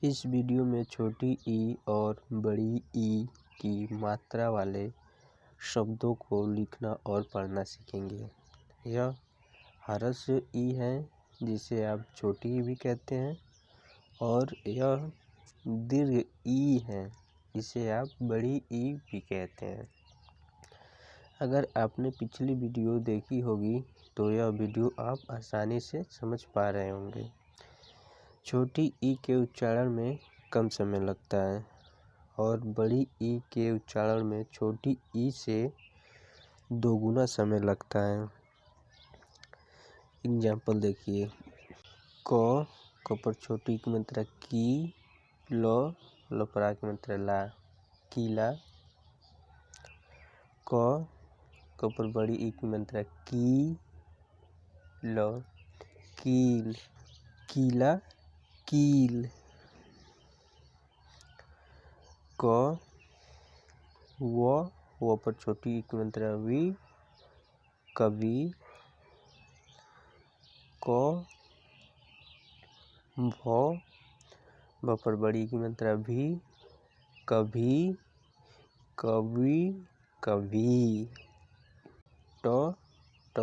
इस वीडियो में छोटी ई और बड़ी ई की मात्रा वाले शब्दों को लिखना और पढ़ना सीखेंगे। यह ह्रस्व ई है जिसे आप छोटी ई भी कहते हैं और यह दीर्घ ई है जिसे आप बड़ी ई भी कहते हैं। अगर आपने पिछली वीडियो देखी होगी तो यह वीडियो आप आसानी से समझ पा रहे होंगे। छोटी ई के उच्चारण में कम समय लगता है और बड़ी ई के उच्चारण में छोटी ई से दोगुना समय लगता है। एग्जाम्पल देखिए, क पर छोटी की मात्रा की, ल पर आ की मात्रा ला, कीला। क पर बड़ी ई की मात्रा की, ल, कील, कीला, कील। क वो पर छोटी ई की मात्रा वी, कवि। क भ पर बड़ी की मात्रा भी, कभी, कवि, कभी। ट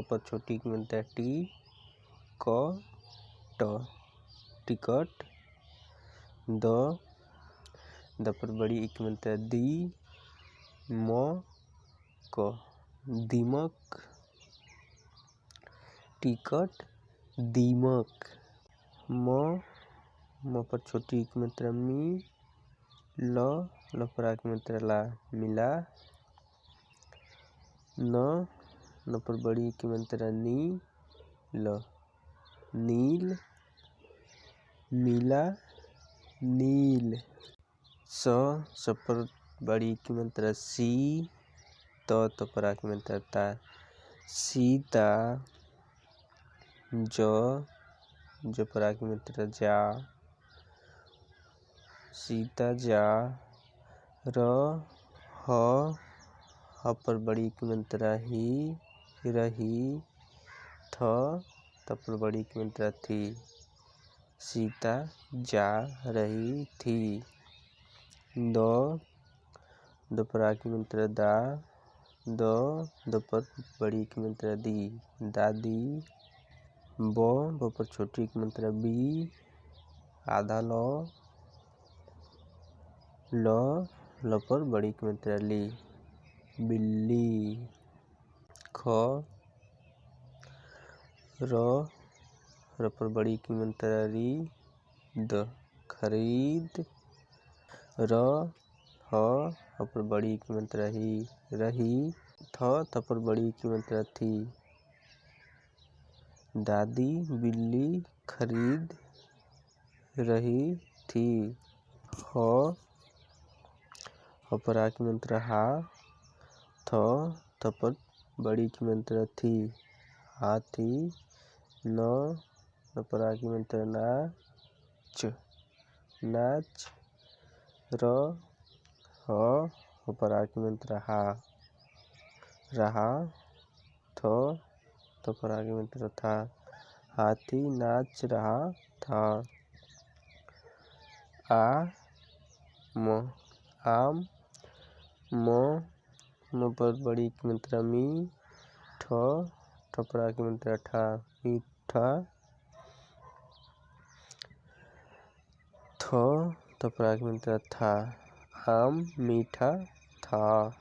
पर छोटी की मात्रा टी, क, ट, टिकट। द पर बड़ी ई की मात्रा दी, म, क, दीमक, टिकट, दीमक। म पर छोटी ई की मात्रा मी, ल पर आ की मात्रा ला, मिला। न पर बड़ी ई की मात्रा नी, ल, नील, नीला, नील। स पर बड़ी की मात्रा सी, त पर आ की मात्रा ता, सीता। ज पर आ की मात्रा जा, सीता जा। ह पर बड़ी की मात्रा ही, रही। थ पर बड़ी की मात्रा थी, सीता जा रही थी। द पर आ की मात्रा दा, द पर बड़ी की मात्रा दी, दादी। ब पर छोटी की मात्रा बी, आधा ल पर बड़ी की मात्रा ली, बिल्ली। ख र पर बड़ी की मात्रा री, द, खरीद। ह पर बड़ी की मात्रा ही, रही। थ पर बड़ी की मात्रा थी, दादी बिल्ली खरीद रही थी। ह पर आ की मात्रा हा, थ पर बड़ी की मात्रा थी, हाथी। न पर आ की मात्रा ना, नाच। ह पर आ की मात्रा हा, रहा। थ पर आ की मात्रा था, हाथी नाच रहा था। आम। म पर बड़ी की मात्रा मी, ठ पर आ की मात्रा ठा, मीठा। थ पर आ की मात्रा था, आम मीठा था।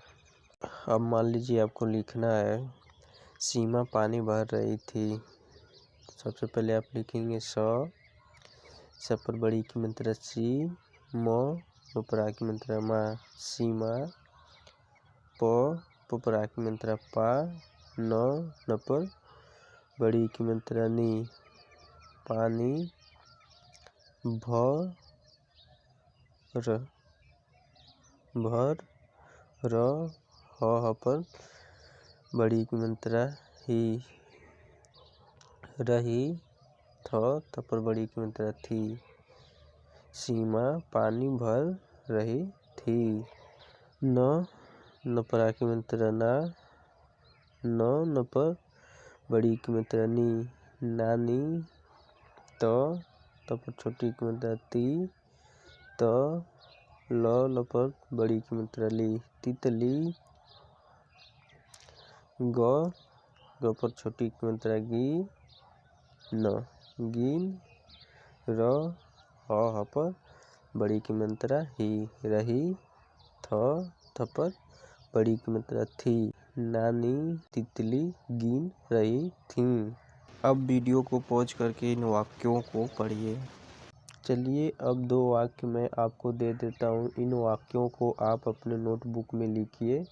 अब मान लीजिए आपको लिखना है, सीमा पानी भर रही थी। सबसे पहले आप लिखेंगे स पर बड़ी की मात्रा सी, म पर आ की मात्रा मा, सीमा। प पर आ की मात्रा पा, न पर बड़ी की मात्रा नी, पानी। भर ह पर बड़ी की मात्रा ही, रही। थ पर बड़ी की मात्रा थी, सीमा पानी भर रही थी। न पर आ की मात्रा ना, न पर बड़ी की मात्रा नी, नानी। त पर छोटी की मात्रा ती, त ल पर बड़ी की मात्रा ली, तितली। ग पर छोटी की मात्रा गी, न, गिन। ह पर बड़ी की मात्रा ही, रही। थ पर बड़ी की मात्रा थी, नानी तितली गिन रही थी। अब वीडियो को पॉज करके इन वाक्यों को पढ़िए। चलिए अब 2 वाक्य मैं आपको दे देता हूँ। इन वाक्यों को आप अपने नोटबुक में लिखिए।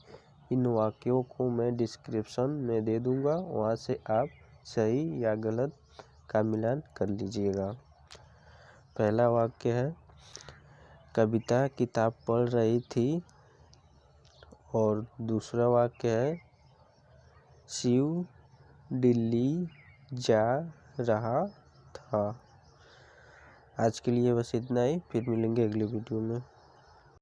इन वाक्यों को मैं डिस्क्रिप्शन में दे दूँगा, वहाँ से आप सही या गलत का मिलान कर लीजिएगा। पहला वाक्य है, कविता किताब पढ़ रही थी। और दूसरा वाक्य है, शिव दिल्ली जा रहा था। आज के लिए बस इतना ही, फिर मिलेंगे अगले वीडियो में।